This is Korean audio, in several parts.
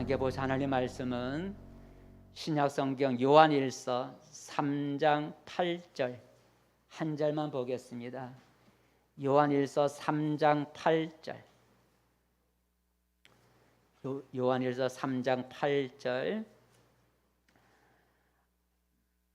함께 보신 하나님 말씀은 신약성경 요한일서 3장 8절 한 절만 보겠습니다. 요한일서 3장 8절. 요한일서 3장 8절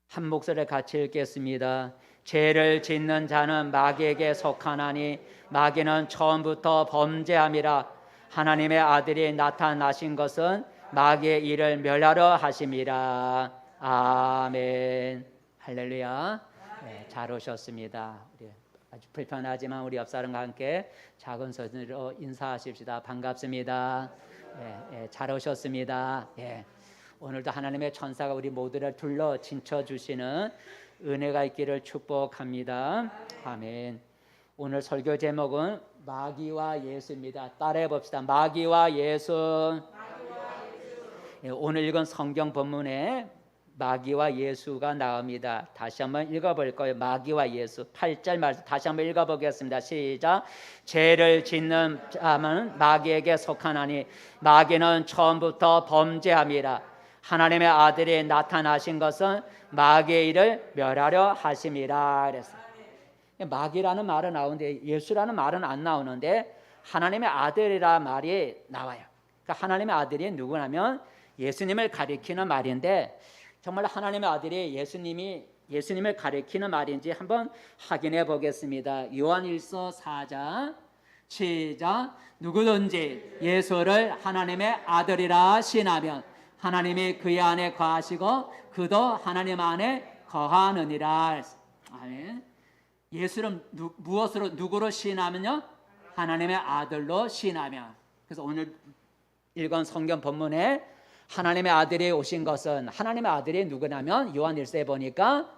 한 목소리에 같이 읽겠습니다. 죄를 짓는 자는 마귀에게 속하나니 마귀는 처음부터 범죄함이라. 하나님의 아들이 나타나신 것은 마귀의 일을 멸하려 하심이라. 아멘. 할렐루야. 네, 잘 오셨습니다. 우리 아주 불편하지만 우리 옆 사람과 함께 작은 손으로 인사하십시다. 반갑습니다. 잘 오셨습니다. 오늘도 하나님의 천사가 우리 모두를 둘러 진쳐 주시는 은혜가 있기를 축복합니다. 아멘. 오늘 설교 제목은 마귀와 예수입니다. 따라해 봅시다. 마귀와 예수. 오늘 읽은 성경 본문에 마귀와 예수가 나옵니다. 다시 한번 읽어볼 거예요. 마귀와 예수 8절 말씀 다시 한번 읽어보겠습니다. 시작. 죄를 짓는 자는 마귀에게 속하나니 마귀는 처음부터 범죄함이라. 하나님의 아들이 나타나신 것은 마귀의 일을 멸하려 하심이라. 그랬어요. 마귀라는 말은 나오는데 예수라는 말은 안 나오는데 하나님의 아들이라 말이 나와요. 그러니까 하나님의 아들이 누구냐면 예수님을 가리키는 말인데 정말 하나님의 아들이 예수님을 가리키는 말인지 한번 확인해 보겠습니다. 요한일서 4장 시작. 누구든지 예수를 하나님의 아들이라 신하면 하나님이 그의 안에 거하시고 그도 하나님 안에 거하느니라. 아멘. 예수를 무엇으로 누구로 신하면요? 하나님의 아들로 신하면. 그래서 오늘 읽은 성경 본문에 하나님의 아들이 오신 것은 하나님의 아들이 누구냐면 요한일서에 보니까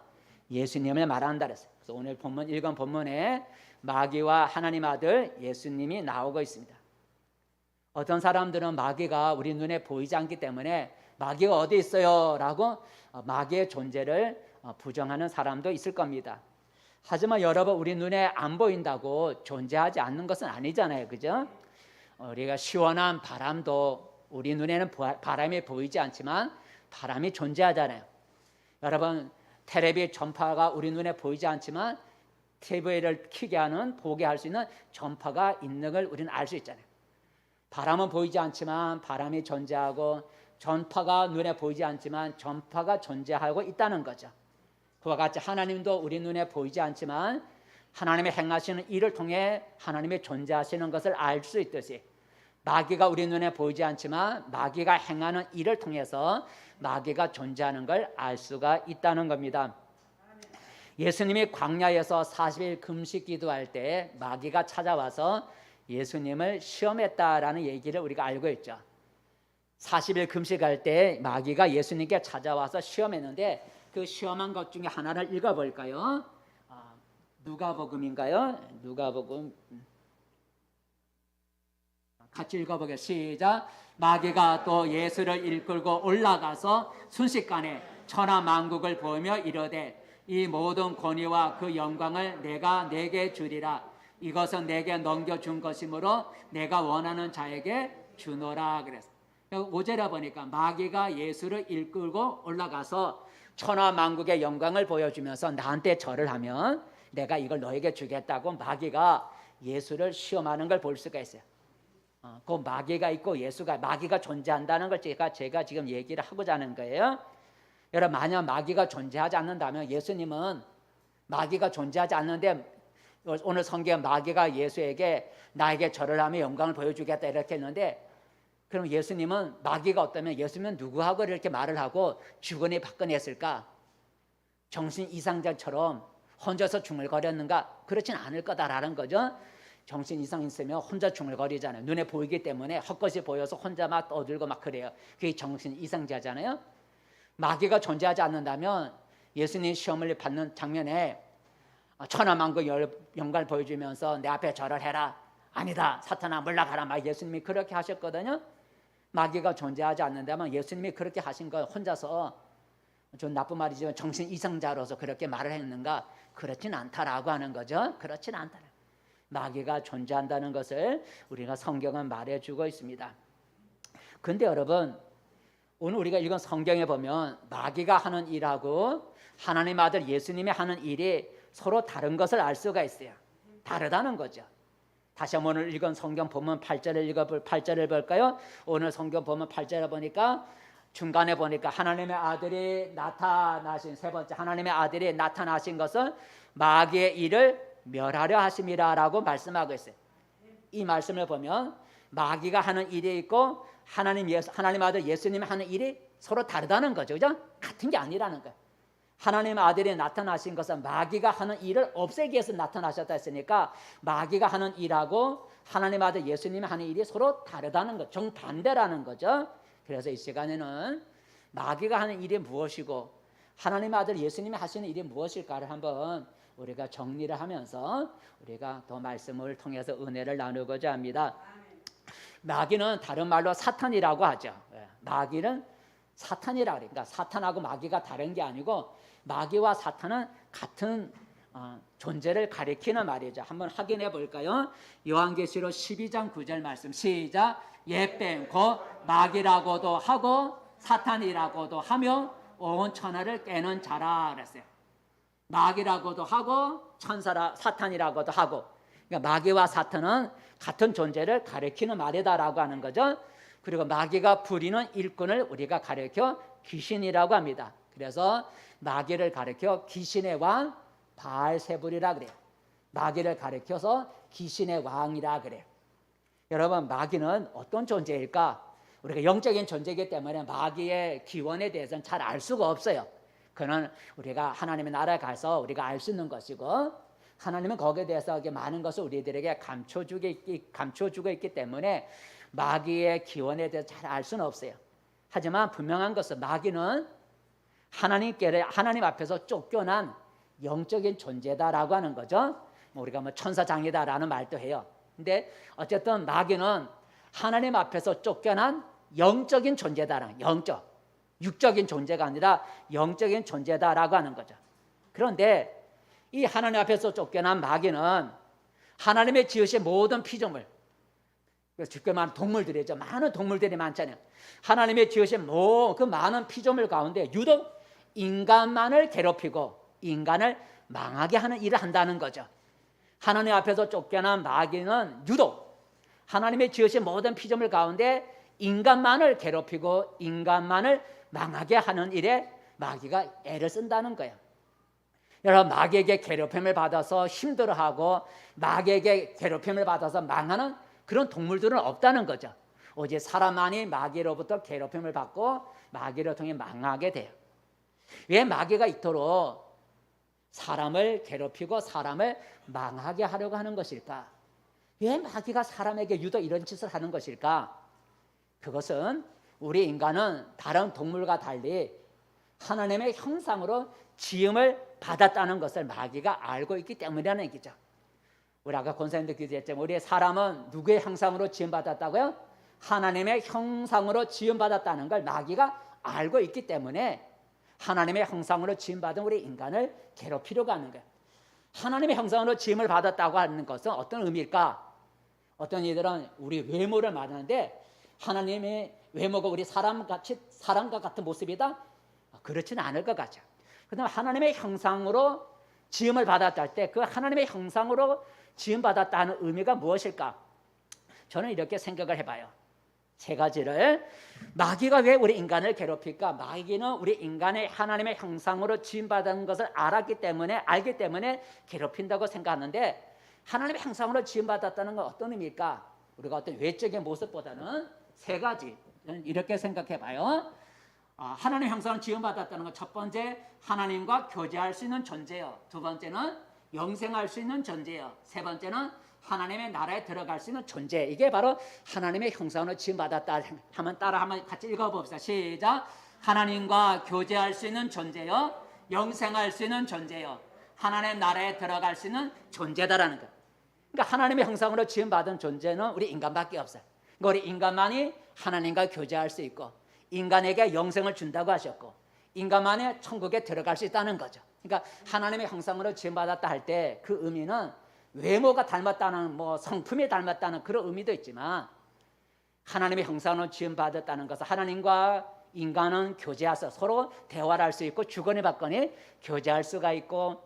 예수님을 말한다 그랬어요. 그래서 오늘 본문 읽은 본문에 마귀와 하나님의 아들 예수님이 나오고 있습니다. 어떤 사람들은 마귀가 우리 눈에 보이지 않기 때문에 마귀가 어디 있어요? 라고 마귀의 존재를 부정하는 사람도 있을 겁니다. 하지만 여러분 우리 눈에 안 보인다고 존재하지 않는 것은 아니잖아요. 그죠? 우리가 시원한 바람도 우리 눈에는 바람이 보이지 않지만 바람이 존재하잖아요. 여러분 텔레비 전파가 우리 눈에 보이지 않지만 TV를 켜게 하는 보게 할 수 있는 전파가 있는 걸 우리는 알 수 있잖아요. 바람은 보이지 않지만 바람이 존재하고 전파가 눈에 보이지 않지만 전파가 존재하고 있다는 거죠. 그와 같이 하나님도 우리 눈에 보이지 않지만 하나님의 행하시는 일을 통해 하나님이 존재하시는 것을 알 수 있듯이 마귀가 우리 눈에 보이지 않지만 마귀가 행하는 일을 통해서 마귀가 존재하는 걸 알 수가 있다는 겁니다. 예수님이 광야에서 40일 금식 기도할 때 마귀가 찾아와서 예수님을 시험했다라는 얘기를 우리가 알고 있죠. 40일 금식할 때 마귀가 예수님께 찾아와서 시험했는데 그 시험한 것 중에 하나를 읽어볼까요? 누가복음인가요? 누가복음 같이 읽어보겠습니다. 시작. 마귀가 또 예수를 이끌고 올라가서 순식간에 천하 만국을 보며 이르되 이 모든 권위와 그 영광을 내가 내게 주리라. 이것은 내게 넘겨준 것이므로 내가 원하는 자에게 주노라. 그랬어요. 5절에 보니까 마귀가 예수를 이끌고 올라가서 천하 만국의 영광을 보여주면서 나한테 절을 하면 내가 이걸 너에게 주겠다고 마귀가 예수를 시험하는 걸 볼 수가 있어요. 그 마귀가 있고 마귀가 존재한다는 걸 제가 지금 얘기를 하고자 하는 거예요. 여러분 만약 마귀가 존재하지 않는다면 예수님은 마귀가 존재하지 않는데 오늘 성경 마귀가 예수에게 나에게 절을 하며 영광을 보여주겠다 이렇게 했는데 그럼 예수님은 마귀가 없다면 예수님은 누구하고 이렇게 말을 하고 주거니 받거니 했을까? 정신 이상자처럼 혼자서 중얼거렸는가? 그렇진 않을 거다라는 거죠. 정신 이상 있으면 혼자 중얼거리잖아요. 눈에 보이기 때문에 헛것이 보여서 혼자 막 떠들고 막 그래요. 그게 정신 이상자잖아요. 마귀가 존재하지 않는다면 예수님 시험을 받는 장면에 천하만국 영광을 보여주면서 내 앞에 절을 해라. 아니다. 사탄아 물러가라. 막 예수님이 그렇게 하셨거든요. 마귀가 존재하지 않는다면 예수님이 그렇게 하신 건 혼자서 좀 나쁜 말이지만 정신 이상자로서 그렇게 말을 했는가? 그렇진 않다라고 하는 거죠. 그렇진 않다. 마귀가 존재한다는 것을 우리가 성경은 말해주고 있습니다. 근데 여러분, 오늘 우리가 읽은 성경에 보면 마귀가 하는 일하고 하나님 아들 예수님이 하는 일이 서로 다른 것을 알 수가 있어요. 다르다는 거죠. 다시 한번 오늘 읽은 성경 본문 8절을 볼까요? 오늘 성경 본문 8절을 보니까 중간에 보니까 하나님의 아들이 나타나신, 세 번째 하나님의 아들이 나타나신 것은 마귀의 일을 멸하려 하심이라라고 말씀하고 있어요. 이 말씀을 보면 마귀가 하는 일이 있고 하나님 아들 예수님이 하는 일이 서로 다르다는 거죠. 그죠? 같은 게 아니라는 거예요. 하나님 아들이 나타나신 것은 마귀가 하는 일을 없애기 위해서 나타나셨다 했으니까 마귀가 하는 일하고 하나님 아들 예수님이 하는 일이 서로 다르다는 것, 정반대라는 거죠. 그래서 이 시간에는 마귀가 하는 일이 무엇이고 하나님 아들 예수님이 하시는 일이 무엇일까를 한번 우리가 정리를 하면서 우리가 더 말씀을 통해서 은혜를 나누고자 합니다. 마귀는 다른 말로 사탄이라고 하죠. 마귀는 사탄이라 그러니까 사탄하고 마귀가 다른 게 아니고 마귀와 사탄은 같은 존재를 가리키는 말이죠. 한번 확인해 볼까요? 요한계시록 12장 9절 말씀 시작. 예뱀 곧 마귀라고도 하고 사탄이라고도 하며 온 천하를 깨는 자라 그랬어요. 마귀라고도 하고 사탄이라고도 하고, 그러니까 마귀와 사탄은 같은 존재를 가리키는 말이다라고 하는 거죠. 그리고 마귀가 부리는 일꾼을 우리가 가리켜 귀신이라고 합니다. 그래서 마귀를 가리켜 귀신의 왕 바알세불이라 그래요. 마귀를 가리켜서 귀신의 왕이라 그래요. 여러분, 마귀는 어떤 존재일까? 우리가 영적인 존재이기 때문에 마귀의 기원에 대해서는 잘 알 수가 없어요. 그는 우리가 하나님의 나라에 가서 우리가 알 수 있는 것이고, 하나님은 거기에 대해서 많은 것을 우리들에게 감춰주고 있기 때문에 마귀의 기원에 대해서 잘 알 수는 없어요. 하지만 분명한 것은 마귀는 하나님 앞에서 쫓겨난 영적인 존재다라고 하는 거죠. 우리가 천사장이다라는 말도 해요. 근데 어쨌든 마귀는 하나님 앞에서 쫓겨난 영적인 존재다라는, 육적인 존재가 아니라 영적인 존재다라고 하는 거죠. 그런데 이 하나님 앞에서 쫓겨난 마귀는 하나님의 지으신 모든 피조물, 쉽게 말하면 동물들이죠. 많은 동물들이 많잖아요. 하나님의 지으신 그 많은 피조물 가운데 유독 인간만을 괴롭히고 인간을 망하게 하는 일을 한다는 거죠. 하나님 앞에서 쫓겨난 마귀는 유독 하나님의 지으신 모든 피조물 가운데 인간만을 괴롭히고 인간만을 망하게 하는 일에 마귀가 애를 쓴다는 거예요. 여러분, 마귀에게 괴롭힘을 받아서 힘들어하고 마귀에게 괴롭힘을 받아서 망하는 그런 동물들은 없다는 거죠. 오직 사람만이 마귀로부터 괴롭힘을 받고 마귀를 통해 망하게 돼요. 왜 마귀가 이토록 사람을 괴롭히고 사람을 망하게 하려고 하는 것일까? 왜 마귀가 사람에게 유독 이런 짓을 하는 것일까? 그것은 우리 인간은 다른 동물과 달리 하나님의 형상으로 지음을 받았다는 것을 마귀가 알고 있기 때문이라는 얘기죠. 우리 아까 권사님도 기도했지만 우리 사람은 누구의 형상으로 지음받았다고요? 하나님의 형상으로 지음받았다는 걸 마귀가 알고 있기 때문에 하나님의 형상으로 지음받은 우리 인간을 괴롭히려고 하는 거예요. 하나님의 형상으로 지음을 받았다고 하는 것은 어떤 의미일까? 어떤 이들은 우리 외모를 말하는데 하나님의 외모가 우리 사람과 같은 모습이다? 그렇지는 않을 것 같죠. 그다음에 하나님의 형상으로 지음을 받았다 할 때 그 하나님의 형상으로 지음받았다는 의미가 무엇일까? 저는 이렇게 생각을 해봐요. 세 가지를. 마귀가 왜 우리 인간을 괴롭힐까? 마귀는 우리 인간의 하나님의 형상으로 지음받은 것을 알기 때문에 괴롭힌다고 생각하는데, 하나님의 형상으로 지음받았다는 건 어떤 의미일까? 우리가 어떤 외적인 모습보다는 세 가지. 저는 이렇게 생각해봐요. 하나님의 형상으로 지음받았다는 건 첫 번째, 하나님과 교제할 수 있는 존재요. 두 번째는 영생할 수 있는 존재요. 세 번째는 하나님의 나라에 들어갈 수 있는 존재. 이게 바로 하나님의 형상으로 지음받았다 하면 따라 한번 같이 읽어봅시다. 시작. 하나님과 교제할 수 있는 존재요, 영생할 수 있는 존재요, 하나님의 나라에 들어갈 수 있는 존재다라는 거예요. 그러니까 하나님의 형상으로 지음받은 존재는 우리 인간밖에 없어요. 그러니까 우리 인간만이 하나님과 교제할 수 있고 인간에게 영생을 준다고 하셨고 인간만이 천국에 들어갈 수 있다는 거죠. 그러니까 하나님의 형상으로 지음받았다 할 때 그 의미는 외모가 닮았다는, 성품이 닮았다는 그런 의미도 있지만 하나님의 형상으로 지음받았다는 것은 하나님과 인간은 교제해서 서로 대화를 할 수 있고 주거니 받거니 교제할 수가 있고,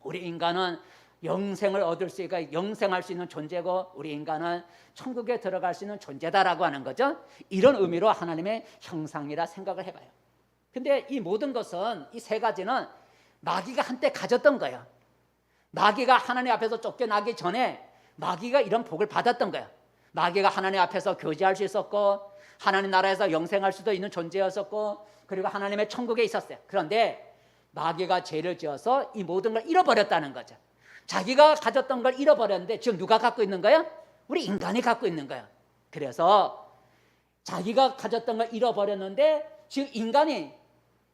우리 인간은 영생을 얻을 수 있고 영생할 수 있는 존재고, 우리 인간은 천국에 들어갈 수 있는 존재다라고 하는 거죠. 이런 의미로 하나님의 형상이라 생각을 해봐요. 근데 이 모든 것은, 이 세 가지는 마귀가 한때 가졌던 거예요. 마귀가 하나님 앞에서 쫓겨나기 전에 마귀가 이런 복을 받았던 거예요. 마귀가 하나님 앞에서 교제할 수 있었고, 하나님 나라에서 영생할 수도 있는 존재였었고, 그리고 하나님의 천국에 있었어요. 그런데 마귀가 죄를 지어서 이 모든 걸 잃어버렸다는 거죠. 자기가 가졌던 걸 잃어버렸는데 지금 누가 갖고 있는 거예요? 우리 인간이 갖고 있는 거예요. 그래서 자기가 가졌던 걸 잃어버렸는데 지금 인간이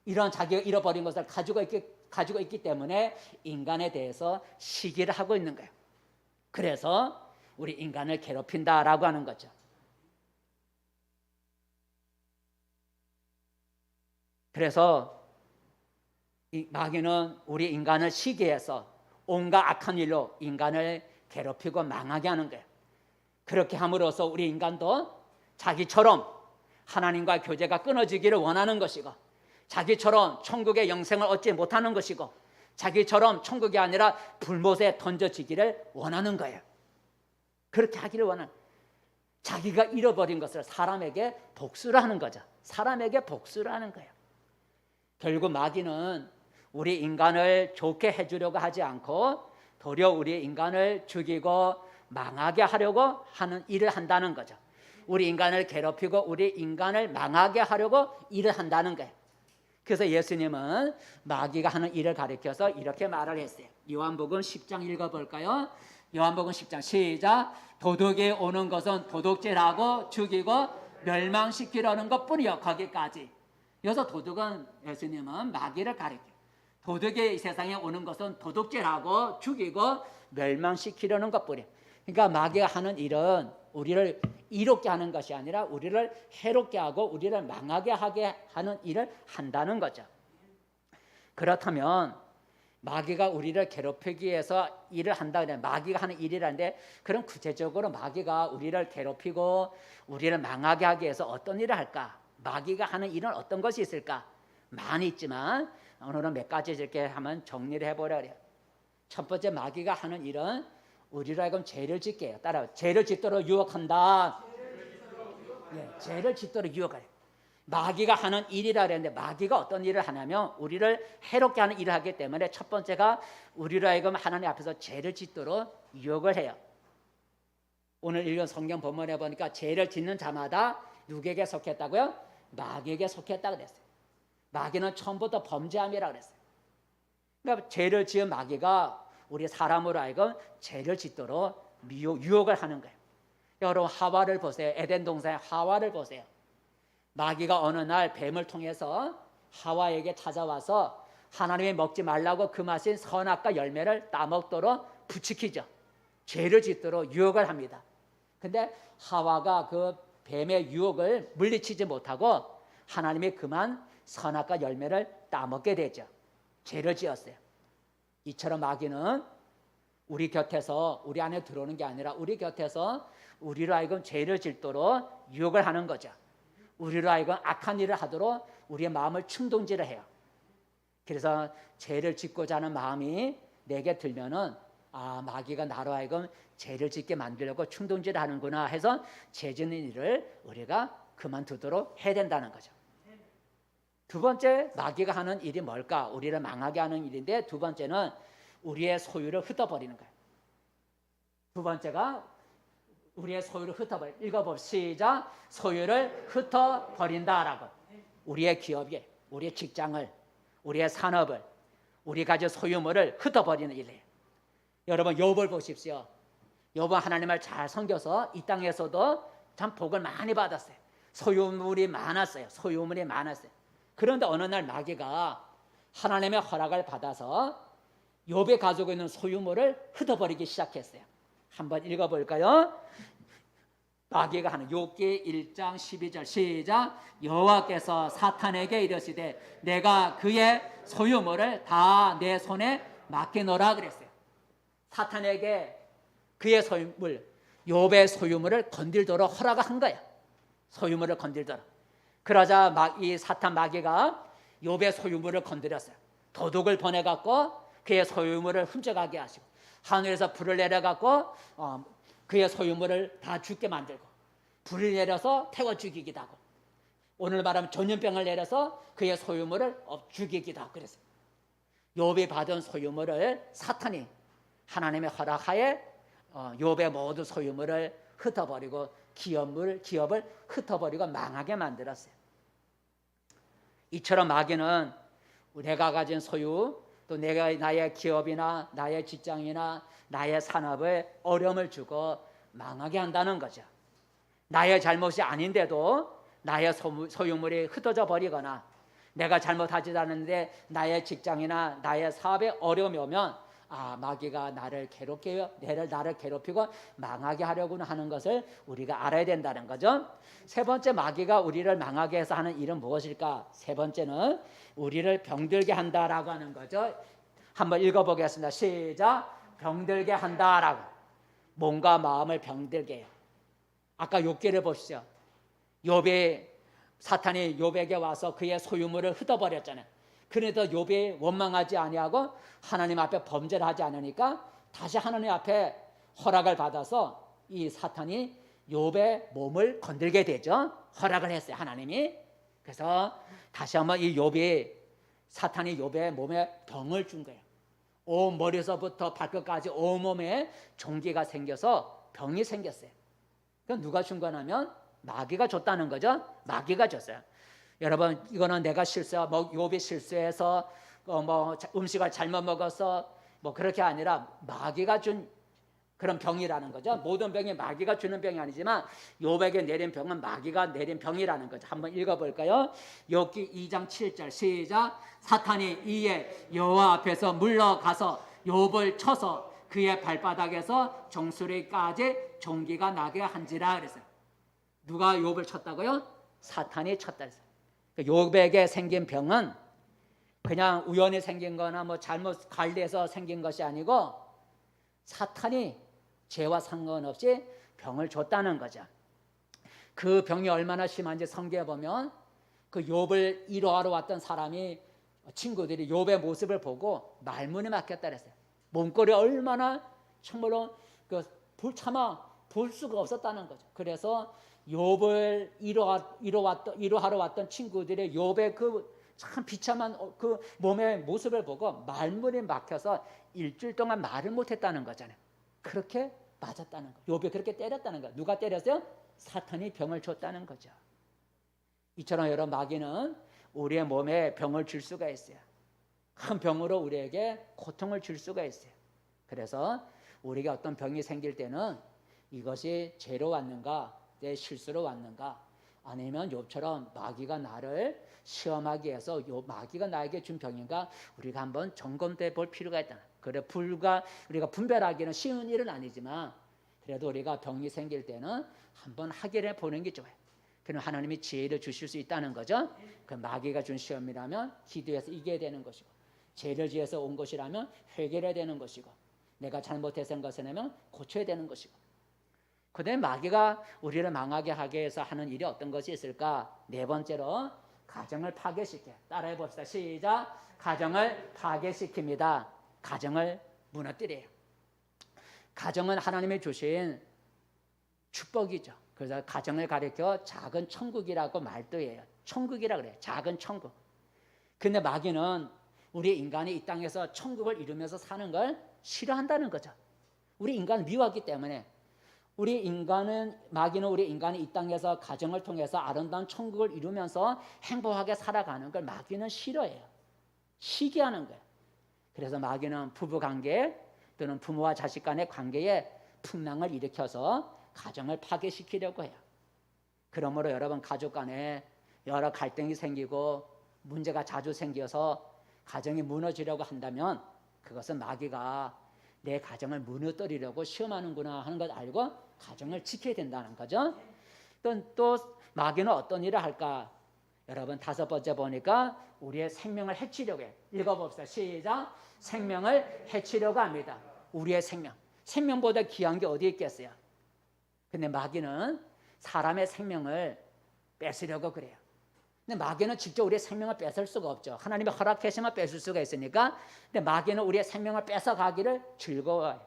이런 자기가 잃어버린 것을 가지고 있기 때문에 인간에 대해서 시기를 하고 있는 거예요. 그래서 우리 인간을 괴롭힌다라고 하는 거죠. 그래서 이 마귀는 우리 인간을 시기해서 온갖 악한 일로 인간을 괴롭히고 망하게 하는 거예요. 그렇게 함으로써 우리 인간도 자기처럼 하나님과 교제가 끊어지기를 원하는 것이고, 자기처럼 천국의 영생을 얻지 못하는 것이고, 자기처럼 천국이 아니라 불못에 던져지기를 원하는 거예요. 그렇게 하기를 원하는, 자기가 잃어버린 것을 사람에게 복수를 하는 거죠. 사람에게 복수를 하는 거예요. 결국 마귀는 우리 인간을 좋게 해주려고 하지 않고 도리어 우리 인간을 죽이고 망하게 하려고 하는 일을 한다는 거죠. 우리 인간을 괴롭히고 우리 인간을 망하게 하려고 일을 한다는 거예요. 그래서 예수님은 마귀가 하는 일을 가리켜서 이렇게 말을 했어요. 요한복음 10장 읽어볼까요? 요한복음 10장 시작. 도둑이 오는 것은 도둑질하고 죽이고 멸망시키려는 것뿐이요. 거기까지. 여기서 도둑은, 예수님은 마귀를 가리켜요. 도둑이 이 세상에 오는 것은 도둑질하고 죽이고 멸망시키려는 것뿐이에요. 그러니까 마귀가 하는 일은 우리를 이롭게 하는 것이 아니라 우리를 해롭게 하고 우리를 망하게 하게 하는 일을 한다는 거죠. 그렇다면 마귀가 우리를 괴롭히기 위해서 일을 한다 그래. 마귀가 하는 일이라는데, 그럼 구체적으로 마귀가 우리를 괴롭히고 우리를 망하게 하기 위해서 어떤 일을 할까? 마귀가 하는 일은 어떤 것이 있을까? 많이 있지만 오늘은 몇 가지 이렇게 하면 정리를 해보려 그래요. 첫 번째, 마귀가 하는 일은 우리로 하여금 죄를 짓게 해요. 따라요. 죄를 짓도록 유혹한다. 죄를 짓도록 유혹해요. 마귀가 하는 일이라 그랬는데, 마귀가 어떤 일을 하냐면 우리를 해롭게 하는 일을 하기 때문에 첫 번째가 우리로 하여금 하나님 앞에서 죄를 짓도록 유혹을 해요. 오늘 읽은 성경 본문에 보니까 죄를 짓는 자마다 누구에게 속했다고요? 마귀에게 속했다 그랬어요. 마귀는 처음부터 범죄함이라 그랬어요. 그러니까 죄를 지은 마귀가 우리 사람으로 하여금 죄를 짓도록 유혹을 하는 거예요. 여러분, 하와를 보세요. 에덴 동산의 하와를 보세요. 마귀가 어느 날 뱀을 통해서 하와에게 찾아와서 하나님이 먹지 말라고 금하신 선악과 열매를 따먹도록 부추기죠. 죄를 짓도록 유혹을 합니다. 근데 하와가 그 뱀의 유혹을 물리치지 못하고 하나님이 금한 선악과 열매를 따먹게 되죠. 죄를 지었어요. 이처럼 마귀는 우리 곁에서, 우리 안에 들어오는 게 아니라 우리 곁에서 우리로 하여금 죄를 짓도록 유혹을 하는 거죠. 우리로 하여금 악한 일을 하도록 우리의 마음을 충동질을 해요. 그래서 죄를 짓고자 하는 마음이 내게 들면은, 아, 마귀가 나로 하여금 죄를 짓게 만들려고 충동질을 하는구나 해서 죄 짓는 일을 우리가 그만두도록 해야 된다는 거죠. 두 번째, 마귀가 하는 일이 뭘까? 우리를 망하게 하는 일인데, 두 번째는 우리의 소유를 흩어버리는 거예요. 두 번째가 우리의 소유를 흩어버려. 읽어봅시다. 소유를 흩어버린다라고. 우리의 기업이, 우리의 직장을, 우리의 산업을, 우리 가진 소유물을 흩어버리는 일이에요. 여러분, 욥을 보십시오. 욥은 하나님을 잘 섬겨서 이 땅에서도 참 복을 많이 받았어요. 소유물이 많았어요. 소유물이 많았어요. 그런데 어느 날 마귀가 하나님의 허락을 받아서 욥이 가지고 있는 소유물을 흩어버리기 시작했어요. 한번 읽어볼까요? 마귀가 하는 욥기 1장 12절 시작. 여호와께서 사탄에게 이르시되 내가 그의 소유물을 다 내 손에 맡기노라 그랬어요. 사탄에게 그의 소유물, 욥의 소유물을 건들도록 허락을 한 거야. 소유물을 건들더라. 그러자 이 사탄 마귀가 욥의 소유물을 건드렸어요. 도둑을 보내갖고 그의 소유물을 훔쳐가게 하시고, 하늘에서 불을 내려갖고 그의 소유물을 다 죽게 만들고, 불을 내려서 태워 죽이기도 하고, 오늘 말하면 전염병을 내려서 그의 소유물을 죽이기도 하고. 그래서 욥이 받은 소유물을 사탄이 하나님의 허락하에 욥의 모든 소유물을 흩어버리고 기업을 흩어버리고 망하게 만들었어요. 이처럼 마귀는 내가 가진 소유, 또 나의 기업이나 나의 직장이나 나의 산업에 어려움을 주고 망하게 한다는 거죠. 나의 잘못이 아닌데도 나의 소유물이 흩어져 버리거나, 내가 잘못하지 않는데 나의 직장이나 나의 사업에 어려움이 오면 마귀가 나를 괴롭히고 망하게 하려고 하는 것을 우리가 알아야 된다는 거죠. 세 번째, 마귀가 우리를 망하게 해서 하는 일은 무엇일까? 세 번째는 우리를 병들게 한다라고 하는 거죠. 한번 읽어보겠습니다. 시작. 병들게 한다라고. 몸과 마음을 병들게 해요. 아까 욥기를 보시죠. 사탄이 욥에게 와서 그의 소유물을 흩어버렸잖아요. 그래도 욥이 원망하지 아니하고 하나님 앞에 범죄를 하지 않으니까 다시 하나님 앞에 허락을 받아서 이 사탄이 욥의 몸을 건들게 되죠. 허락을 했어요, 하나님이. 그래서 다시 한번 사탄이 욥의 몸에 병을 준 거예요. 온 머리서부터 발끝까지 온 몸에 종기가 생겨서 병이 생겼어요. 그럼 누가 준 거냐면 마귀가 줬다는 거죠. 마귀가 줬어요. 여러분, 이거는 내가 욥이 실수해서 음식을 잘못 먹어서 그렇게 아니라 마귀가 준 그런 병이라는 거죠. 모든 병이 마귀가 주는 병이 아니지만 욥에게 내린 병은 마귀가 내린 병이라는 거죠. 한번 읽어볼까요? 욥기 2장 7절 시작. 사탄이 이에 여호와 앞에서 물러가서 욥을 쳐서 그의 발바닥에서 정수리까지 종기가 나게 한지라 그랬어요. 누가 욥을 쳤다고요? 사탄이 쳤다 그랬어요. 욥에게 생긴 병은 그냥 우연히 생긴 거나 잘못 관리해서 생긴 것이 아니고 사탄이 죄와 상관없이 병을 줬다는 거죠. 그 병이 얼마나 심한지 성경에 보면 그 욥을 위로하러 왔던 친구들이 욥의 모습을 보고 말문이 막혔다 그랬어요. 몸꼴이 얼마나 정말로 참아 볼 수가 없었다는 거죠. 그래서 욥을 위로하러 왔던 친구들이 욥의 참 비참한 몸의 모습을 보고 말문이 막혀서 일주일 동안 말을 못했다는 거잖아요. 그렇게 맞았다는 거예요. 욥이 그렇게 때렸다는 거예요. 누가 때렸어요? 사탄이 병을 줬다는 거죠. 이처럼 여러분, 마귀는 우리의 몸에 병을 줄 수가 있어요. 큰 병으로 우리에게 고통을 줄 수가 있어요. 그래서 우리가 어떤 병이 생길 때는 이것이 죄로 왔는가, 내 실수로 왔는가, 아니면 욥처럼 마귀가 나를 시험하기 위해서 마귀가 나에게 준 병인가, 우리가 한번 점검돼 볼 필요가 있다. 그래, 우리가 분별하기는 쉬운 일은 아니지만 그래도 우리가 병이 생길 때는 한번 확인해 보는 게 좋아요. 그럼 하나님이 지혜를 주실 수 있다는 거죠. 그 마귀가 준 시험이라면 기도해서 이겨야 되는 것이고, 죄를 지어서 온 것이라면 회개해야 되는 것이고, 내가 잘못해서 한 것이라면 고쳐야 되는 것이고. 그다음에 마귀가 우리를 망하게 하기 위해서 하는 일이 어떤 것이 있을까? 네 번째로 가정을 파괴시켜. 따라해 봅시다. 시작. 가정을 파괴시킵니다. 가정을 무너뜨려요. 가정은 하나님이 주신 축복이죠. 그래서 가정을 가리켜 작은 천국이라고 말도 해요. 천국이라 그래요. 작은 천국. 근데 마귀는 우리 인간이 이 땅에서 천국을 이루면서 사는 걸 싫어한다는 거죠. 우리 인간을 미워하기 때문에 마귀는 우리 인간이 이 땅에서 가정을 통해서 아름다운 천국을 이루면서 행복하게 살아가는 걸 마귀는 싫어해요. 시기하는 거예요. 그래서 마귀는 부부관계 또는 부모와 자식 간의 관계에 풍랑을 일으켜서 가정을 파괴시키려고 해요. 그러므로 여러분, 가족 간에 여러 갈등이 생기고 문제가 자주 생겨서 가정이 무너지려고 한다면 그것은 마귀가 내 가정을 무너뜨리려고 시험하는구나 하는 걸 알고 가정을 지켜야 된다는 거죠. 또 마귀는 어떤 일을 할까? 여러분, 다섯 번째 보니까 우리의 생명을 해치려고 해요. 읽어봅시다. 시작. 생명을 해치려고 합니다. 우리의 생명보다 귀한 게 어디 있겠어요? 근데 마귀는 사람의 생명을 뺏으려고 그래요. 근데 마귀는 직접 우리의 생명을 뺏을 수가 없죠. 하나님의 허락하시면 뺏을 수가 있으니까. 근데 마귀는 우리의 생명을 뺏어가기를 즐거워해요.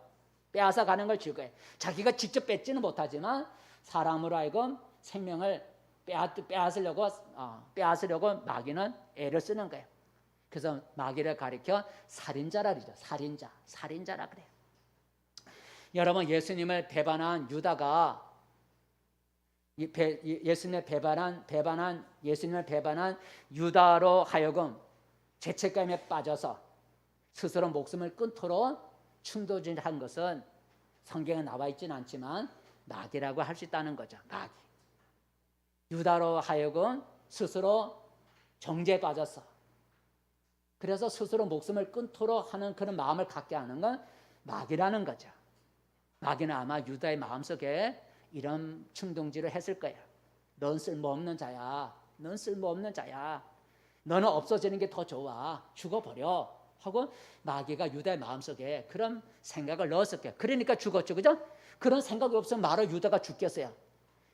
빼앗아가는 걸 즐거워해요. 자기가 직접 뺏지는 못하지만 사람으로 하여금 생명을 빼앗으려고 마귀는 애를 쓰는 거예요. 그래서 마귀를 가리켜 살인자라 그러죠. 살인자라 그래요. 여러분, 예수님을 배반한 유다가 예수님을 배반한 유다로 하여금 죄책감에 빠져서 스스로 목숨을 끊도록 충동질한 것은 성경에 나와 있지는 않지만 마귀라고 할 수 있다는 거죠. 마귀. 유다로 하여금 스스로 정죄에 빠졌어. 그래서 스스로 목숨을 끊도록 하는 그런 마음을 갖게 하는 건 마귀라는 거죠. 마귀는 아마 유다의 마음속에 이런 충동질을 했을 거예요. 넌 쓸모없는 자야. 너는 없어지는 게 더 좋아. 죽어버려. 하고 마귀가 유다의 마음속에 그런 생각을 넣었을 거예요. 그러니까 죽었죠. 그죠? 그런 생각이 없으면 말로 유다가 죽겠어요.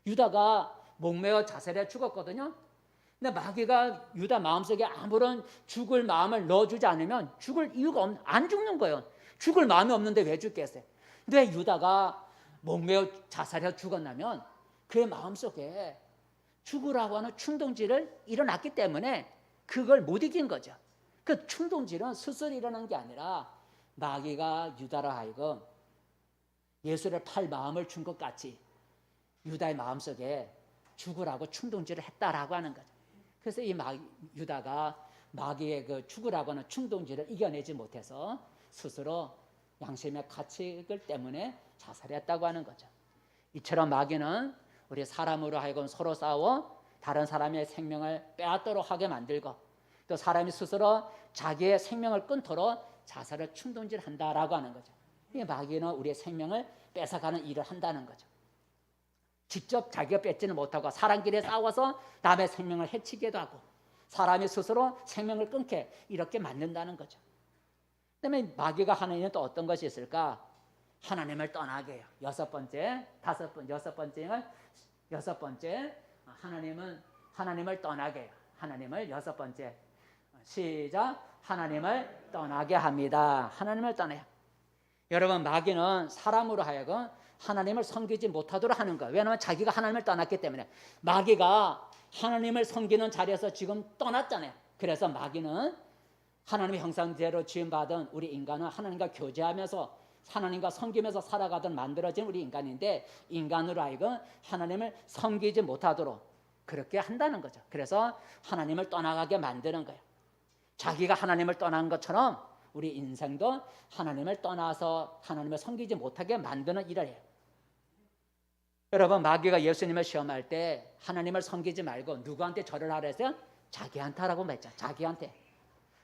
유다가 목매어 자살해 죽었거든요. 근데 마귀가 유다 마음속에 아무런 죽을 마음을 넣어주지 않으면 죽을 이유가 안 죽는 거예요. 죽을 마음이 없는데 왜 죽겠어요? 근데 유다가 목매어 자살해 죽었냐면 그의 마음속에 죽으라고 하는 충동질을 일어났기 때문에 그걸 못 이긴 거죠. 그 충동질은 스스로 일어난 게 아니라 마귀가 유다로 하여금 예수를 팔 마음을 준 것 같이 유다의 마음속에 죽으라고 충동질을 했다라고 하는 거죠. 그래서 이 유다가 마귀의 그 죽으라고 하는 충동질을 이겨내지 못해서 스스로 양심의 가책을 때문에 자살했다고 하는 거죠. 이처럼 마귀는 우리 사람으로 하여금 서로 싸워 다른 사람의 생명을 빼앗도록 하게 만들고 또 사람이 스스로 자기의 생명을 끊도록 자살을 충동질한다라고 하는 거죠. 이 마귀는 우리의 생명을 뺏어가는 일을 한다는 거죠. 직접 자기가 뺏지는 못하고 사람끼리 싸워서 남의 생명을 해치기도 하고 사람이 스스로 생명을 끊게 이렇게 만든다는 거죠. 그다음에 마귀가 하는 일은 또 어떤 것이 있을까? 하나님을 떠나게 해요. 여섯 번째 하나님을 떠나게 해요. 하나님을 여섯 번째 시작. 하나님을 떠나게 합니다. 하나님을 떠나요. 여러분, 마귀는 사람으로 하여금 하나님을 섬기지 못하도록 하는 거예요. 왜냐하면 자기가 하나님을 떠났기 때문에. 마귀가 하나님을 섬기는 자리에서 지금 떠났잖아요. 그래서 마귀는 하나님의 형상대로 지음받은 우리 인간은 하나님과 교제하면서 하나님과 섬기면서 살아가던 만들어진 우리 인간인데 인간으로 하여금 하나님을 섬기지 못하도록 그렇게 한다는 거죠. 그래서 하나님을 떠나가게 만드는 거예요. 자기가 하나님을 떠난 것처럼 우리 인생도 하나님을 떠나서 하나님을 섬기지 못하게 만드는 일을 해요. 여러분, 마귀가 예수님을 시험할 때 하나님을 섬기지 말고 누구한테 절을 하라 했어요? 자기한테 하라고 했죠. 자기한테.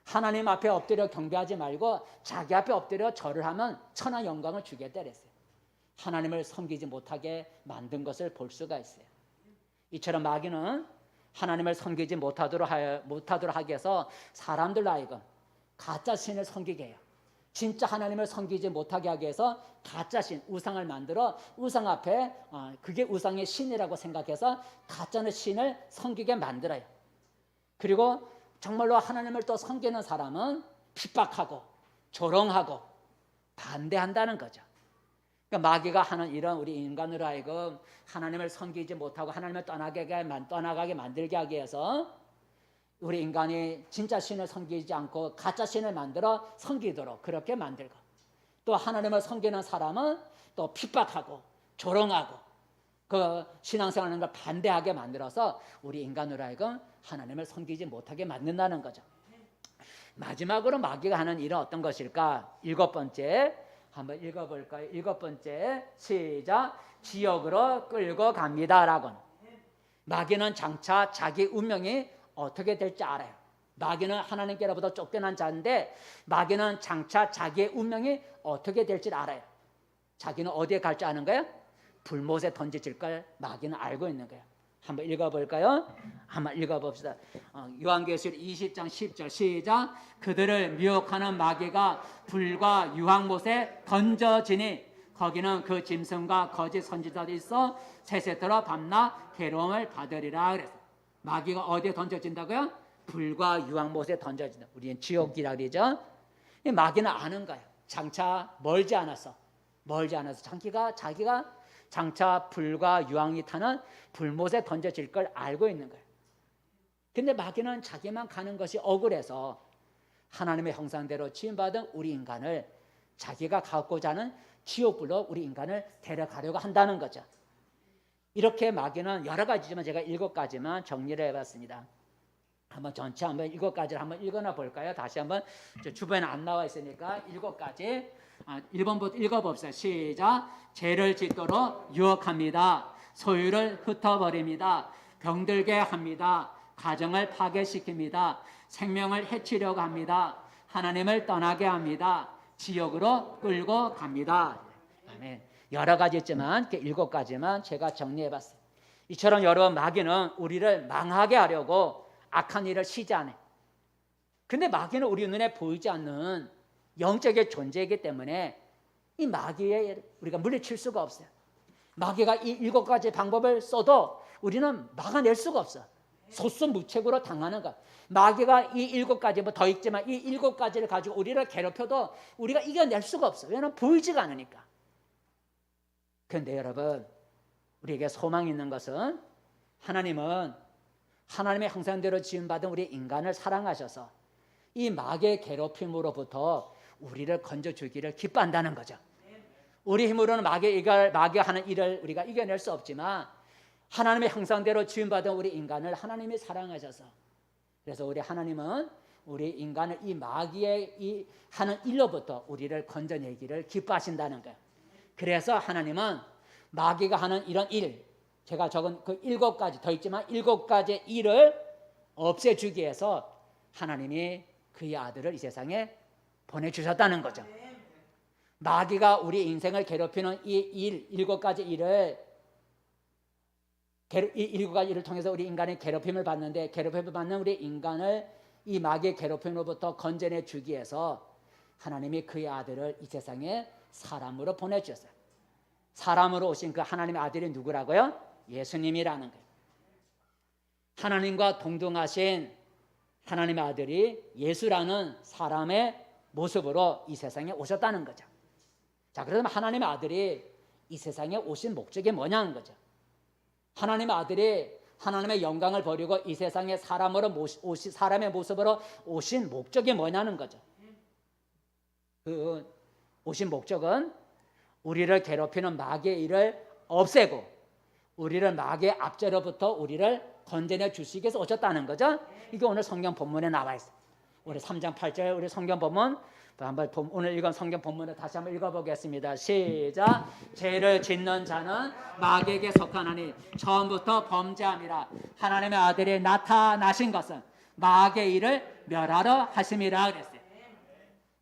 하나님 앞에 엎드려 경배하지 말고 자기 앞에 엎드려 절을 하면 천하 영광을 주겠다 그랬어요. 하나님을 섬기지 못하게 만든 것을 볼 수가 있어요. 이처럼 마귀는 하나님을 섬기지 못하도록 하기 위해서 사람들로 하여금 가짜 신을 섬기게 해요. 진짜 하나님을 섬기지 못하게 하기 위해서 가짜 신, 우상을 만들어 우상 앞에 그게 우상의 신이라고 생각해서 가짜의 신을 섬기게 만들어요. 그리고 정말로 하나님을 또 섬기는 사람은 핍박하고 조롱하고 반대한다는 거죠. 그러니까 마귀가 하는 이런 우리 인간으로 하여금 하나님을 섬기지 못하고 하나님을 떠나가게 만들게 하기 위해서 우리 인간이 진짜 신을 섬기지 않고 가짜 신을 만들어 섬기도록 그렇게 만들고 또 하나님을 섬기는 사람은 또 핍박하고 조롱하고 그 신앙생활하는 걸 반대하게 만들어서 우리 인간으로 하여금 하나님을 섬기지 못하게 만든다는 거죠. 마지막으로 마귀가 하는 일은 어떤 것일까? 일곱 번째 한번 읽어볼까요? 일곱 번째 시작. 지옥으로 끌고 갑니다라고. 마귀는 장차 자기 운명이 어떻게 될지 알아요. 마귀는 하나님께로부터 쫓겨난 자인데 마귀는 장차 자기의 운명이 어떻게 될지 알아요. 자기는 어디에 갈지 아는 거예요? 불못에 던져질 걸 마귀는 알고 있는 거예요. 한번 읽어볼까요? 한번 읽어봅시다. 요한계시록 20장 10절 시작. 그들을 미혹하는 마귀가 불과 유황못에 던져지니 거기는 그 짐승과 거짓 선지자들이 있어 세세토록 밤낮 괴로움을 받으리라 그랬어요. 마귀가 어디에 던져진다고요? 불과 유황못에 던져진다. 우리는 지옥이라 그러죠. 이 마귀는 아는 거예요. 장차 멀지 않아서 자기가 장차 불과 유황이 타는 불못에 던져질 걸 알고 있는 거예요. 근데 마귀는 자기만 가는 것이 억울해서 하나님의 형상대로 지음받은 우리 인간을 자기가 갖고자 하는 지옥불로 우리 인간을 데려가려고 한다는 거죠. 이렇게 마귀는 여러 가지지만 제가 7가지만 정리를 해봤습니다. 한번 전체 한번 7가지를 한번 읽어나 볼까요? 다시 한번 주변에 안 나와 있으니까 7가지 1번부터 읽어봅시다. 시작. 죄를 짓도록 유혹합니다. 소유를 흩어버립니다. 병들게 합니다. 가정을 파괴시킵니다. 생명을 해치려고 합니다. 하나님을 떠나게 합니다. 지옥으로 끌고 갑니다. 아멘. 여러 가지 있지만 7가지만 제가 정리해봤어요. 이처럼 여러분, 마귀는 우리를 망하게 하려고 악한 일을 시작해. 근데 마귀는 우리 눈에 보이지 않는 영적인 존재이기 때문에 이 마귀에 우리가 물리칠 수가 없어요. 마귀가 이 7가지 방법을 써도 우리는 막아낼 수가 없어. 속수무책으로 당하는 것. 마귀가 이 7가지 뭐 더 있지만 이 7가지를 가지고 우리를 괴롭혀도 우리가 이겨낼 수가 없어. 왜냐하면 보이지가 않으니까. 그런데 여러분, 우리에게 소망이 있는 것은 하나님은 하나님의 형상대로 지음받은 우리 인간을 사랑하셔서 이 마귀의 괴롭힘으로부터 우리를 건져주기를 기뻐한다는 거죠. 우리 힘으로는 마귀가 하는 일을 우리가 이겨낼 수 없지만 하나님의 형상대로 지음받은 우리 인간을 하나님이 사랑하셔서, 그래서 우리 하나님은 우리 인간을 이 마귀의 이 하는 일로부터 우리를 건져내기를 기뻐하신다는 거예요. 그래서 하나님은 마귀가 하는 이런 일, 제가 적은 그 7가지 더 있지만 7가지의 일을 없애주기 위해서 하나님이 그의 아들을 이 세상에 보내주셨다는 거죠. 마귀가 우리 인생을 괴롭히는 이 7가지 일을 통해서 우리 인간의 괴롭힘을 받는데, 괴롭힘을 받는 우리 인간을 이 마귀의 괴롭힘으로부터 건져내 주기 위해서 하나님이 그의 아들을 이 세상에 사람으로 보내주셨어요. 사람으로 오신 그 하나님의 아들이 누구라고요? 예수님이라는 거예요. 하나님과 동등하신 하나님의 아들이 예수라는 사람의 모습으로 이 세상에 오셨다는 거죠. 자, 그러면 하나님의 아들이 이 세상에 오신 목적이 뭐냐는 거죠. 하나님의 아들이 하나님의 영광을 버리고 이 세상에 사람의 모습으로 오신 목적이 뭐냐는 거죠. 그 오신 목적은 우리를 괴롭히는 마귀의 일을 없애고 우리를 마귀의 압제로부터 우리를 건져내 주시기 위해서 오셨다는 거죠. 이게 오늘 성경 본문에 나와 있어요. 우리 3장 8절 우리 성경 본문 한번 오늘 읽은 성경 본문을 다시 한번 읽어보겠습니다. 시작. 죄를 짓는 자는 마귀에게 속하나니 처음부터 범죄함이라. 하나님의 아들이 나타나신 것은 마귀의 일을 멸하러 하심이라 그랬어요.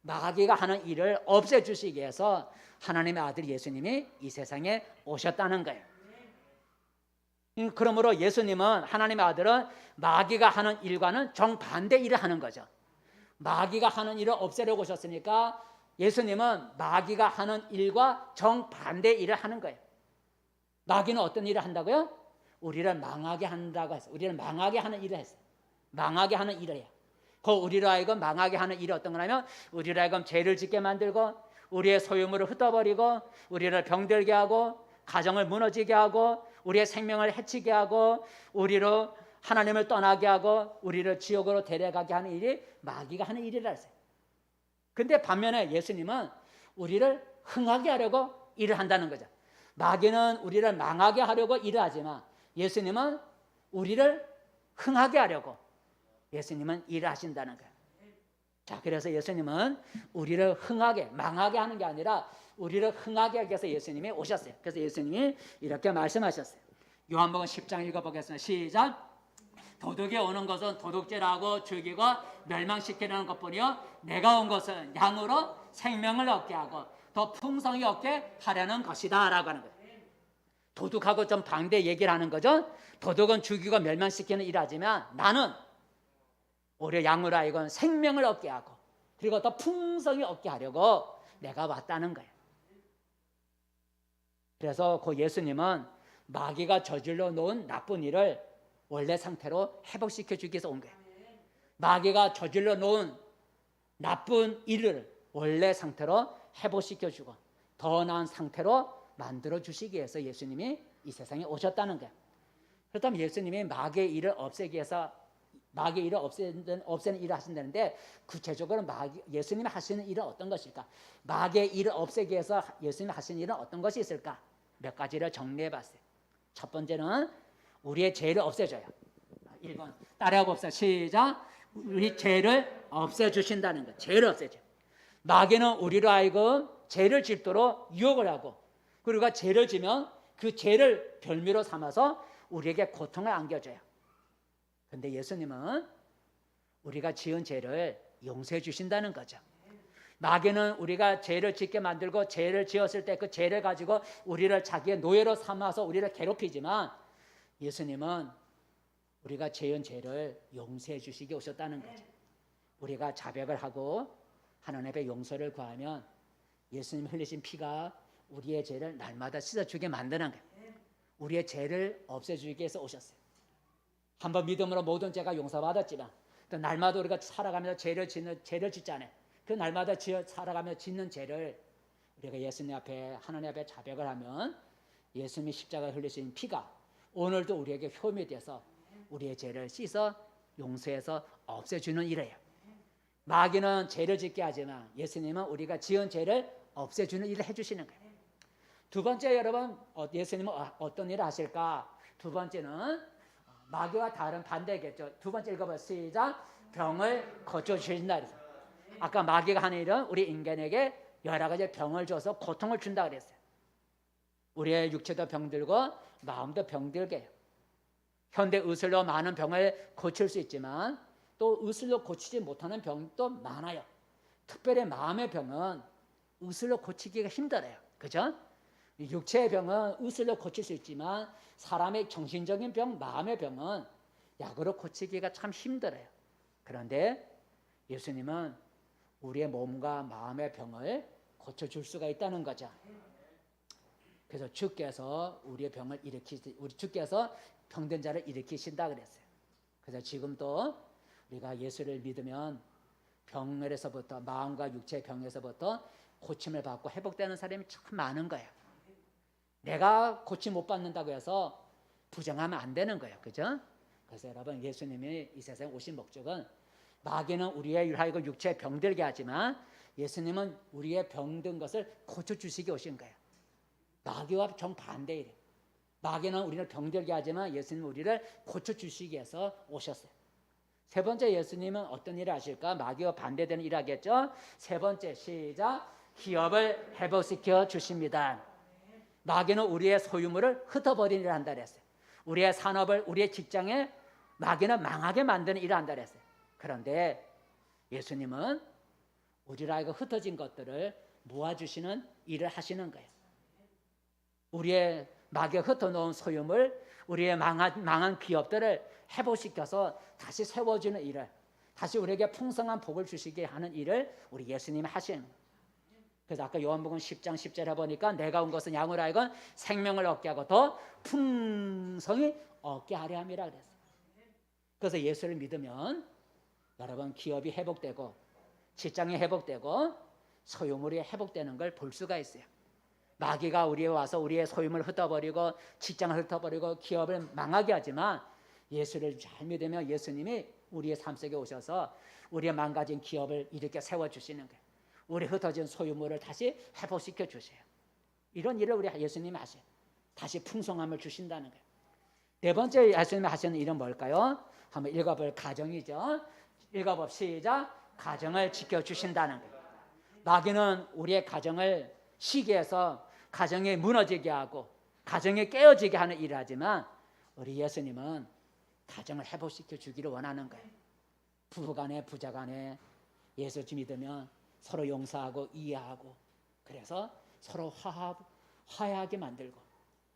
마귀가 하는 일을 없애주시기 위해서 하나님의 아들 예수님이 이 세상에 오셨다는 거예요. 그러므로 예수님은, 하나님의 아들은 마귀가 하는 일과는 정반대 일을 하는 거죠. 마귀가 하는 일을 없애려고 오셨으니까 예수님은 마귀가 하는 일과 정반대 일을 하는 거예요. 마귀는 어떤 일을 한다고요? 우리를 망하게 한다고 했어요. 우리를 망하게 하는 일을 했어요. 망하게 하는 일을 해요. 그 우리로 하여금 망하게 하는 일이 어떤 거냐면 우리로 하여금 죄를 짓게 만들고 우리의 소유물을 흩어버리고 우리를 병들게 하고 가정을 무너지게 하고 우리의 생명을 해치게 하고 우리로 하나님을 떠나게 하고 우리를 지옥으로 데려가게 하는 일이 마귀가 하는 일이라 했어요. 근데 반면에 예수님은 우리를 흥하게 하려고 일을 한다는 거죠. 마귀는 우리를 망하게 하려고 일을 하지만 예수님은 우리를 흥하게 하려고 예수님은 일을 하신다는 거예요. 자, 그래서 예수님은 우리를 흥하게, 망하게 하는 게 아니라 우리를 흥하게 하기 위해서 예수님이 오셨어요. 그래서 예수님이 이렇게 말씀하셨어요. 요한복음 10장 읽어보겠습니다. 시작. 도둑이 오는 것은 도둑질하고 죽이고 멸망시키려는 것뿐이요 내가 온 것은 양으로 생명을 얻게 하고 더 풍성히 얻게 하려는 것이다 라고 하는 거예요. 도둑하고 좀 반대 얘기를 하는 거죠. 도둑은 죽이고 멸망시키는 일을 하지만 나는 오히려 양으로 하여금 생명을 얻게 하고 그리고 더 풍성히 얻게 하려고 내가 왔다는 거예요. 그래서 그 예수님은 마귀가 저질러 놓은 나쁜 일을 원래 상태로 회복시켜 주기 위해서 온 거예요. 마귀가 저질러 놓은 나쁜 일을 원래 상태로 회복시켜 주고 더 나은 상태로 만들어 주시기 위해서 예수님이 이 세상에 오셨다는 거예요. 그렇다면 예수님이 마귀의 일을 없애기 위해서 마귀의 일을 없애는 일을 하신다는데 구체적으로 예수님이 하시는 일은 어떤 것일까? 마귀의 일을 없애기 위해서 예수님이 하시는 일은 어떤 것이 있을까? 몇 가지를 정리해 봤어요. 첫 번째는 우리의 죄를 없애줘요. 1번 따라해 봅시다. 시작. 우리 죄를 없애주신다는 거예요. 죄를 없애줘요. 마귀는 우리로 하여금 죄를 짓도록 유혹을 하고 그리고 죄를 지면 그 죄를 별미로 삼아서 우리에게 고통을 안겨줘요. 그런데 예수님은 우리가 지은 죄를 용서해 주신다는 거죠. 마귀는 우리가 죄를 짓게 만들고 죄를 지었을 때 그 죄를 가지고 우리를 자기의 노예로 삼아서 우리를 괴롭히지만 예수님은 우리가 지은 죄를 용서해 주시기 오셨다는 거죠. 우리가 자백을 하고 하나님의 용서를 구하면 예수님 흘리신 피가 우리의 죄를 날마다 씻어주게 만드는 거예요. 우리의 죄를 없애주기 위해서 오셨어요. 한번 믿음으로 모든 죄가 용서받았지만 또 날마다 우리가 살아가면서 죄를 짓잖아요. 그 날마다 살아가며 짓는 죄를 우리가 예수님 앞에 하나님 앞에 자백을 하면 예수님이 십자가에 흘리신 피가 오늘도 우리에게 효험이 돼서 우리의 죄를 씻어 용서해서 없애주는 일이에요. 마귀는 죄를 짓게 하지만 예수님은 우리가 지은 죄를 없애주는 일을 해주시는 거예요. 두 번째 여러분 예수님은 어떤 일을 하실까? 두 번째는 마귀와 다른 반대겠죠. 두 번째 읽어봐요. 시작. 병을 고쳐주신다 그랬어요. 아까 마귀가 하는 일은 우리 인간에게 여러 가지 병을 줘서 고통을 준다 그랬어요. 우리의 육체도 병들고 마음도 병들게 해요. 현대 의술로 많은 병을 고칠 수 있지만 또 의술로 고치지 못하는 병도 많아요. 특별히 마음의 병은 의술로 고치기가 힘들어요. 그죠? 육체의 병은 의술로 고칠 수 있지만 사람의 정신적인 병, 마음의 병은 약으로 고치기가 참 힘들어요. 그런데 예수님은 우리의 몸과 마음의 병을 고쳐줄 수가 있다는 거죠. 그래서 주께서 우리의 병을 주께서 병든 자를 일으키신다 그랬어요. 그래서 지금도 우리가 예수를 믿으면 병에서부터 마음과 육체의 병에서부터 고침을 받고 회복되는 사람이 참 많은 거예요. 내가 고침 못 받는다고 해서 부정하면 안 되는 거예요. 그죠? 그래서 여러분 예수님이 이 세상에 오신 목적은 마귀는 우리의 하여금 육체에 병들게 하지만 예수님은 우리의 병든 것을 고쳐주시기 오신 거예요. 마귀와 정반대이래요. 마귀는 우리를 병들게 하지만 예수님은 우리를 고쳐주시기 위해서 오셨어요. 세 번째 예수님은 어떤 일을 하실까? 마귀와 반대되는 일을 하겠죠. 세 번째 시작. 기업을 회복시켜 주십니다. 마귀는 우리의 소유물을 흩어버리는 일을 한다 그랬어요. 우리의 산업을 우리의 직장에 마귀는 망하게 만드는 일을 한다 그랬어요. 그런데 예수님은 우리를 하여금 흩어진 것들을 모아주시는 일을 하시는 거예요. 우리의 마귀가 흩어놓은 소유물, 우리의 망한 기업들을 회복시켜서 다시 세워주는 일을, 다시 우리에게 풍성한 복을 주시게 하는 일을 우리 예수님이 하시는 거예요. 그래서 아까 요한복음 10장 10절에 보니까 내가 온 것은 양으로 하여금 생명을 얻게 하고 더 풍성히 얻게 하려 함이라 그랬어요. 그래서 예수를 믿으면 여러분 기업이 회복되고 직장이 회복되고 소유물이 회복되는 걸 볼 수가 있어요. 마귀가 우리에 와서 우리의 소유물을 흩어버리고 직장을 흩어버리고 기업을 망하게 하지만 예수를 잘 믿으면 예수님이 우리의 삶 속에 오셔서 우리의 망가진 기업을 이렇게 세워주시는 거예요. 우리 흩어진 소유물을 다시 회복시켜 주세요. 이런 일을 우리 예수님이 하세요. 다시 풍성함을 주신다는 거예요. 네 번째 예수님이 하시는 일은 뭘까요? 한번 읽어볼 가정이죠. 읽어봅 시작. 가정을 지켜주신다는 거예요. 마귀는 우리의 가정을 시기해서 가정이 무너지게 하고 가정이 깨어지게 하는 일을 하지만 우리 예수님은 가정을 회복시켜 주기를 원하는 거예요. 부부간에 부자간에 예수 믿으면 서로 용서하고 이해하고 그래서 서로 화해하게 만들고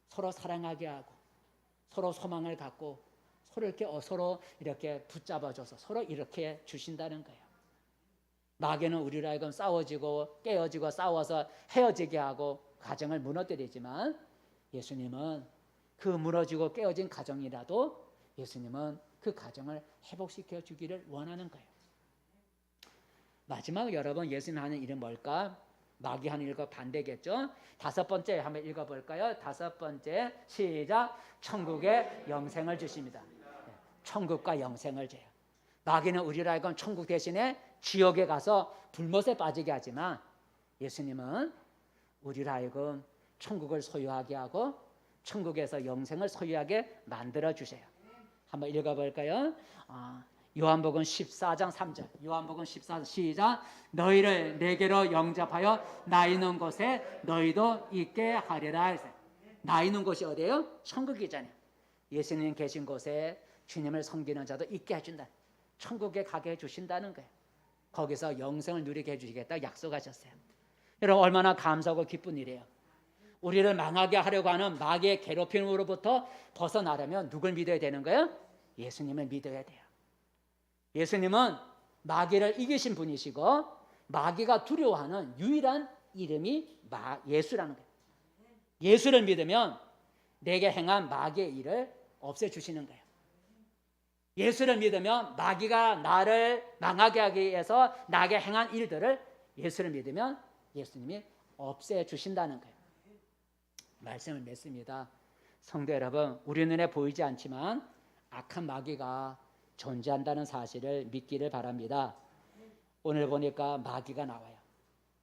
서로 사랑하게 하고 서로 소망을 갖고 서로 이렇게 붙잡아줘서 서로 이렇게 주신다는 거예요. 마귀는 우리를 하여금 싸워지고 깨어지고 싸워서 헤어지게 하고 가정을 무너뜨리지만 예수님은 그 무너지고 깨어진 가정이라도 예수님은 그 가정을 회복시켜 주기를 원하는 거예요. 마지막 여러분 예수님 하는 일은 뭘까? 마귀 하는 일과 반대겠죠. 다섯 번째 한번 읽어볼까요? 다섯 번째 시작. 천국의 영생을 주십니다. 천국과 영생을 줘요. 마귀는 우리를 하여금 천국 대신에 지옥에 가서 불못에 빠지게 하지만 예수님은 우리를 하여금 천국을 소유하게 하고 천국에서 영생을 소유하게 만들어 주세요. 한번 읽어볼까요? 요한복음 14장 3절. 요한복음 14장 시작. 너희를 내게로 영접하여 나 있는 곳에 너희도 있게 하리라. 나 있는 곳이 어디예요? 천국이잖아요. 예수님 계신 곳에 주님을 섬기는 자도 있게 해준다. 천국에 가게 해주신다는 거예요. 거기서 영생을 누리게 해주시겠다 약속하셨어요. 여러분 얼마나 감사하고 기쁜 일이에요. 우리를 망하게 하려고 하는 마귀의 괴롭힘으로부터 벗어나려면 누굴 믿어야 되는 거예요? 예수님을 믿어야 돼요. 예수님은 마귀를 이기신 분이시고 마귀가 두려워하는 유일한 이름이 예수라는 거예요. 예수를 믿으면 내게 행한 마귀의 일을 없애주시는 거예요. 예수를 믿으면 마귀가 나를 망하게 하기 위해서 나에게 행한 일들을 예수를 믿으면 예수님이 없애주신다는 거예요. 말씀을 맺습니다. 성도 여러분, 우리 눈에 보이지 않지만 악한 마귀가 존재한다는 사실을 믿기를 바랍니다. 오늘 보니까 마귀가 나와요.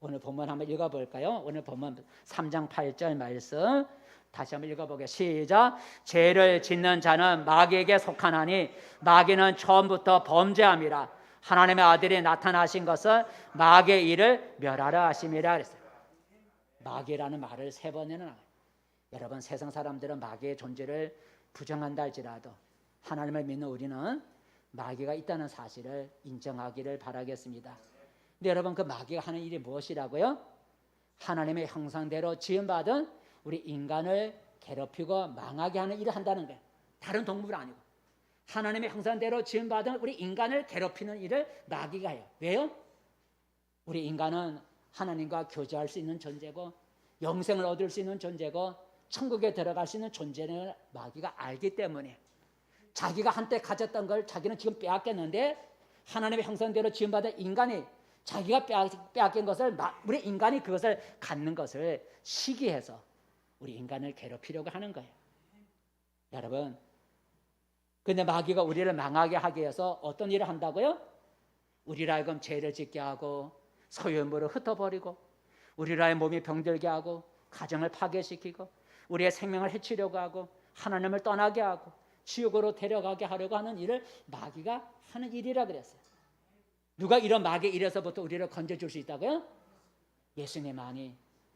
오늘 본문 한번 읽어볼까요? 오늘 본문 3장 8절 말씀 다시 한번 읽어보게. 시작. 죄를 짓는 자는 마귀에게 속하나니 마귀는 처음부터 범죄함이라. 하나님의 아들이 나타나신 것은 마귀의 일을 멸하려 하심이라 그랬어요. 마귀라는 말을 3번이나 나와요. 여러분 세상 사람들은 마귀의 존재를 부정한다 할지라도 하나님을 믿는 우리는 마귀가 있다는 사실을 인정하기를 바라겠습니다. 근데 여러분 그 마귀가 하는 일이 무엇이라고요? 하나님의 형상대로 지음받은 우리 인간을 괴롭히고 망하게 하는 일을 한다는 거예요. 다른 동물은 아니고 하나님의 형상대로 지음받은 우리 인간을 괴롭히는 일을 마귀가 해요. 왜요? 우리 인간은 하나님과 교제할 수 있는 존재고 영생을 얻을 수 있는 존재고 천국에 들어갈 수 있는 존재를 마귀가 알기 때문에 자기가 한때 가졌던 걸 자기는 지금 빼앗겼는데 하나님의 형상대로 지음받은 인간이 자기가 빼앗긴 것을 우리 인간이 그것을 갖는 것을 시기해서 우리 인간을 괴롭히려고 하는 거예요. 여러분 근데 마귀가 우리를 망하게 하기 위해서 어떤 일을 한다고요? 우리를 하여금 죄를 짓게 하고 소유물을 흩어버리고 우리의 몸이 병들게 하고 가정을 파괴시키고 우리의 생명을 해치려고 하고 하나님을 떠나게 하고 지옥으로 데려가게 하려고 하는 일을 마귀가 하는 일이라 그랬어요. 누가 이런 마귀의 일에서부터 우리를 건져줄 수 있다고요? 예수님만이.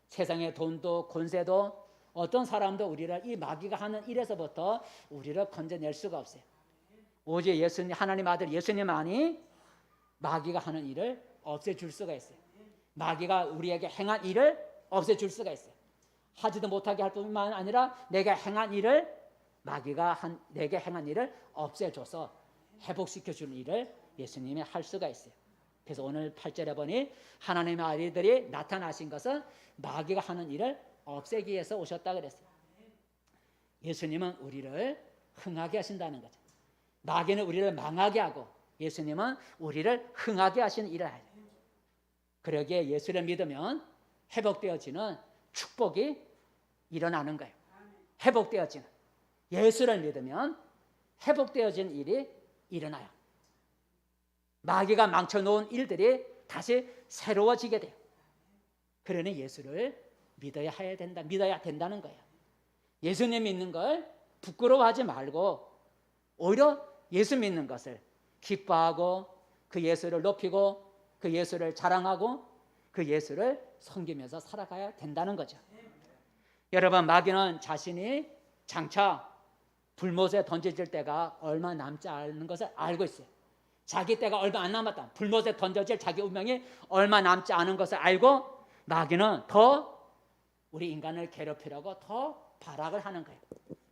세상의 돈도 권세도 어떤 사람도 우리를 이 마귀가 하는 일에서부터 우리를 건져낼 수가 없어요. 오직 예수님 하나님 아들 예수님만이 마귀가 하는 일을 없애줄 수가 있어요. 마귀가 우리에게 행한 일을 없애줄 수가 있어요. 하지도 못하게 할 뿐만 아니라 내가 행한 일을 마귀가 내게 행한 일을 없애줘서 회복시켜주는 일을 예수님이 할 수가 있어요. 그래서 오늘 8절에 보니 하나님의 아들들이 나타나신 것은 마귀가 하는 일을 없애기 위해서 오셨다 그랬어요. 예수님은 우리를 흥하게 하신다는 거죠. 마귀는 우리를 망하게 하고 예수님은 우리를 흥하게 하시는 일을 해요. 그러기에 예수를 믿으면 회복되어지는 축복이 일어나는 거예요. 회복되어지는 예수를 믿으면 회복되어지는 일이 일어나요. 마귀가 망쳐놓은 일들이 다시 새로워지게 돼요. 그러니 예수를 믿어야 된다는 거예요. 예수님 믿는 걸 부끄러워하지 말고 오히려 예수 믿는 것을 기뻐하고 그 예수를 높이고 그 예수를 자랑하고 그 예수를 섬기면서 살아가야 된다는 거죠. 여러분 마귀는 자신이 장차 불못에 던져질 때가 얼마 남지 않은 것을 알고 있어요. 자기 때가 얼마 안 남았다. 불못에 던져질 자기 운명이 얼마 남지 않은 것을 알고 마귀는 더 우리 인간을 괴롭히려고 더 발악을 하는 거예요.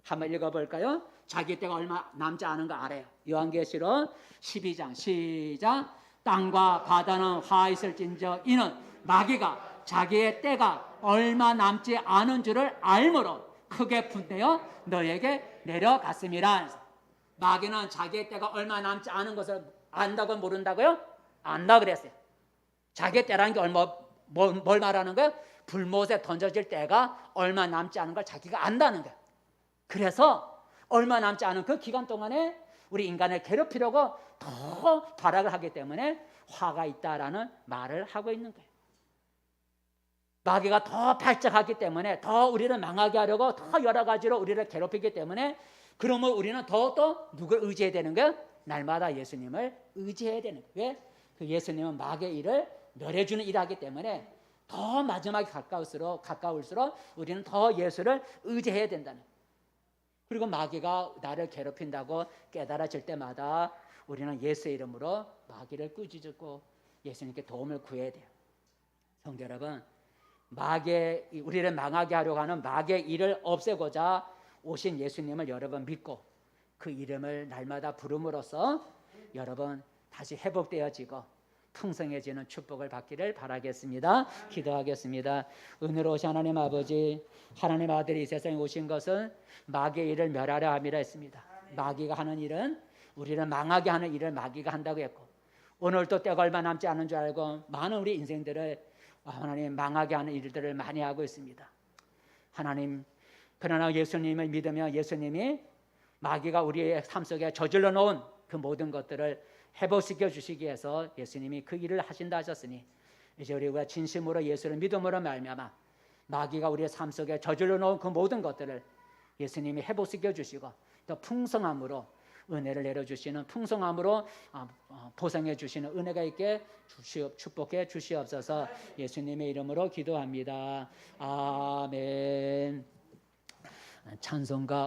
한번 읽어볼까요? 자기 때가 얼마 남지 않은 거 알아요. 요한계시록 12장 시작. 땅과 바다는 화있을진저 이는 마귀가 자기의 때가 얼마 남지 않은 줄을 알므로 크게 분내어 너에게 내려갔음이라. 마귀는 자기의 때가 얼마 남지 않은 것을 안다고 모른다고요? 안다 그랬어요. 자기의 때라는 게 뭘 말하는 거예요? 불못에 던져질 때가 얼마 남지 않은 걸 자기가 안다는 거예요. 그래서 얼마 남지 않은 그 기간 동안에 우리 인간을 괴롭히려고 더 발악을 하기 때문에 화가 있다라는 말을 하고 있는 거예요. 마귀가 더 발작하기 때문에 더 우리를 망하게 하려고 더 여러 가지로 우리를 괴롭히기 때문에 그러면 우리는 더 또 누굴 의지해야 되는 거예요? 날마다 예수님을 의지해야 되는 거예요. 왜? 그 예수님은 마귀의 일을 멸해주는 일을 하기 때문에 더 마지막에 가까울수록 우리는 더 예수를 의지해야 된다는 거예요. 그리고 마귀가 나를 괴롭힌다고 깨달아질 때마다 우리는 예수의 이름으로 마귀를 꾸짖고 예수님께 도움을 구해야 돼요. 성도 여러분, 우리를 망하게 하려고 하는 마귀의 일을 없애고자 오신 예수님을 여러분 믿고 그 이름을 날마다 부름으로써 여러분 다시 회복되어지고 풍성해지는 축복을 받기를 바라겠습니다. 기도하겠습니다. 은혜로우신 하나님 아버지, 하나님 아들이 이 세상에 오신 것은 마귀의 일을 멸하려 함이라 했습니다. 마귀가 하는 일은 우리를 망하게 하는 일을 마귀가 한다고 했고, 오늘도 때가 얼마 남지 않은 줄 알고 많은 우리 인생들을 하나님 망하게 하는 일들을 많이 하고 있습니다. 하나님, 그러나 예수님을 믿으며 예수님이 마귀가 우리의 삶 속에 저질러 놓은 그 모든 것들을 회복시켜 주시기 위해서 예수님이 그 일을 하신다 하셨으니 이제 우리가 진심으로 예수를 믿음으로 말미암아 마귀가 우리의 삶 속에 저질러 놓은 그 모든 것들을 예수님이 회복시켜 주시고 또 풍성함으로 은혜를 내려주시는 풍성함으로 보상해 주시는 은혜가 있게 축복해 주시옵소서. 예수님의 이름으로 기도합니다. 아멘. 찬송가